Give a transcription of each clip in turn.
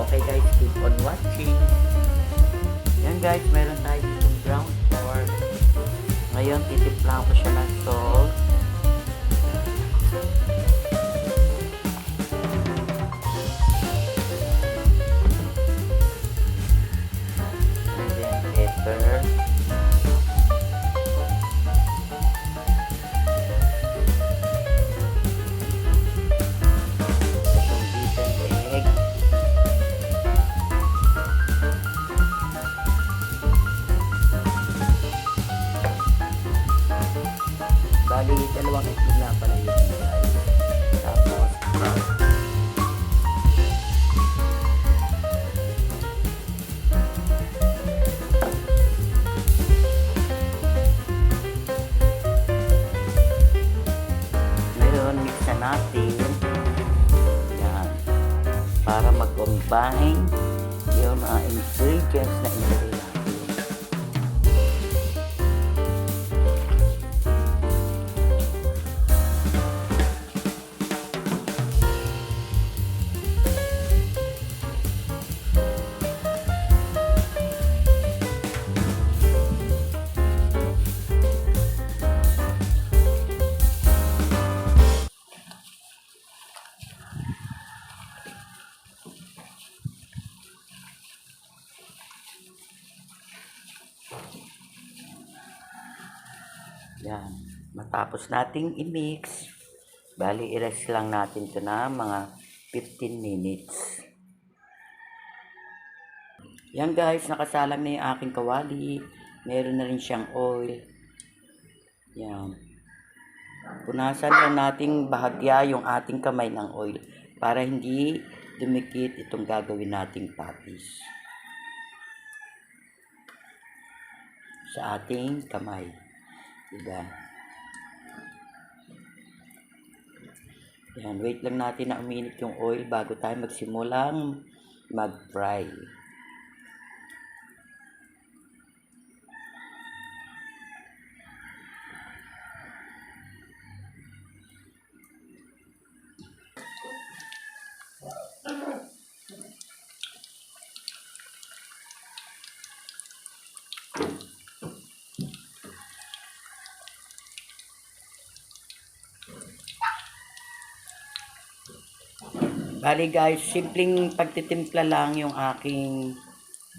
Okay guys, keep on watching. Yan guys, meron tayo dito ground pork. Ngayon, titimplang ko siya ng salt. And then pepper. Bali, dalawang itlog lang pala yun guys. Tapos, ngayon, mix na natin. Yan. Para mag-combine yung mga ingredients na ilagay natin. Yan. Matapos nating i-mix, bali i-rest lang natin ito na mga 15 minutes. Yan guys, nakasalang na yung aking kawali. Meron na rin siyang oil. Yan. Punasan lang nating bahagya yung ating kamay ng oil para hindi dumikit itong gagawin nating patties sa ating kamay. Diba? Yan, wait lang natin na uminit yung oil bago tayo magsimulang mag-fry. Bali guys, simpleng pagtitimpla lang yung aking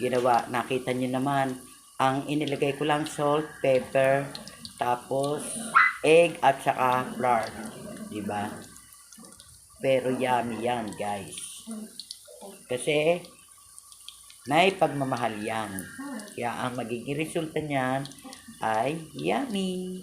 ginawa. Nakita nyo naman, ang inilagay ko lang salt, pepper, tapos egg at saka flour. Diba? Pero yummy yan guys. Kasi may pagmamahal yan. Kaya ang magiging resulta niyan ay yummy.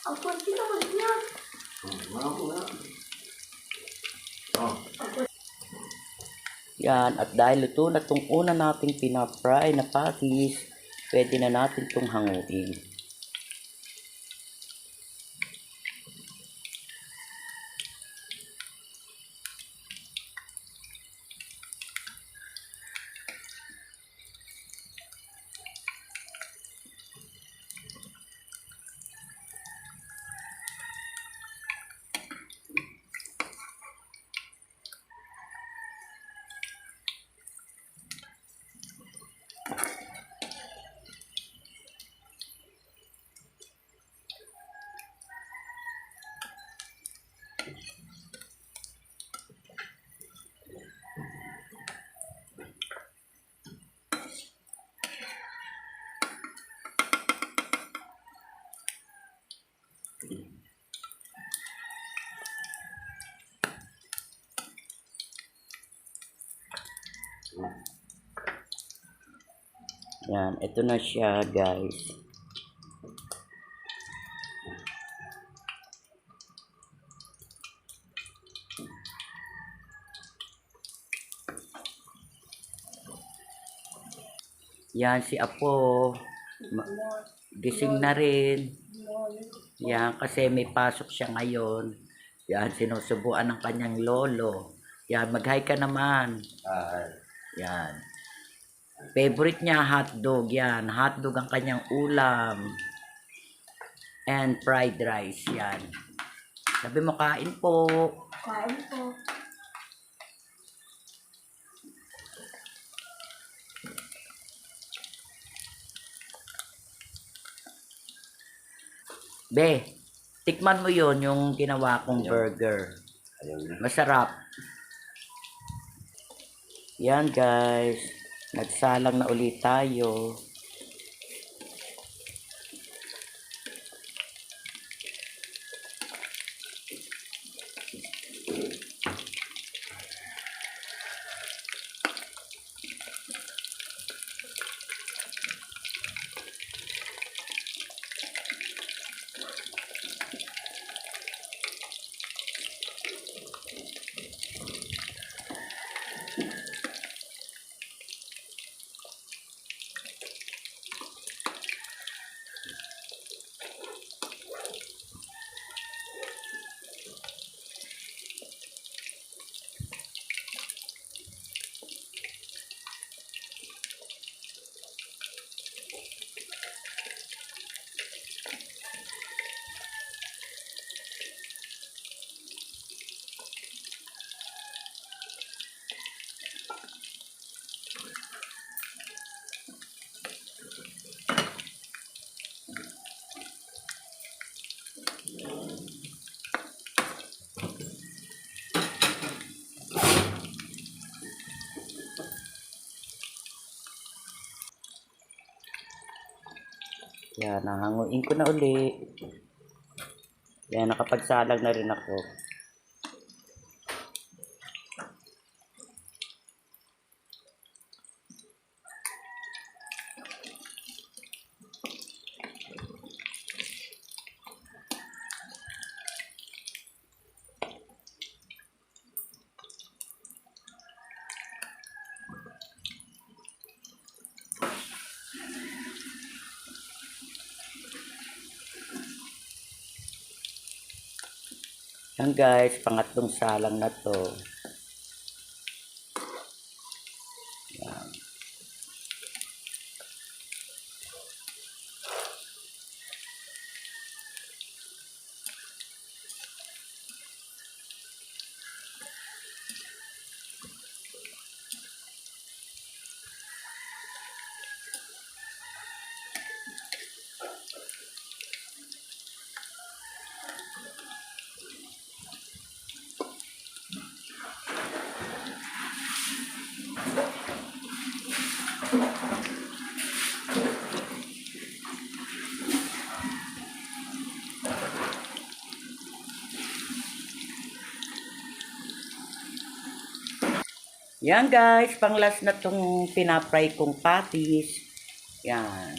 Ang kunti naman yan. Yan, at dahil luto na itong una nating pinafry na patties, pwede na natin itong hanguin. Yan, ito na siya guys. Yan si Apo. Gising na rin. Yan, kasi may pasok siya ngayon. Yan, sinusubuan ng kanyang lolo. Yan, mag-hi ka naman. Yan. Favorite niya, hotdog. Yan, hotdog ang kanyang ulam. And fried rice. Yan. Sabi mo, kain po. Kain po. Be, tikman mo yon yung ginawa kong burger. Masarap. Yan guys. Nagsalang na ulit tayo. Yan, nahanguin ko na uli. Yan, nakapagsalang na rin ako. Yan guys, pangatlong salang na to. Yan. Yan guys, pang last na tong pinapry kong patties. Yan.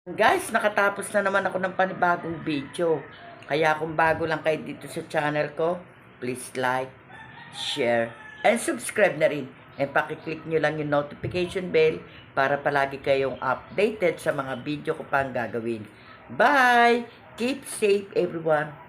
Guys, nakatapos na naman ako ng panibagong video. Kaya kung bago lang kayo dito sa channel ko, please like, share, and subscribe na rin. And pakiclick nyo lang yung notification bell para palagi kayong updated sa mga video ko pang gagawin. Bye! Keep safe everyone!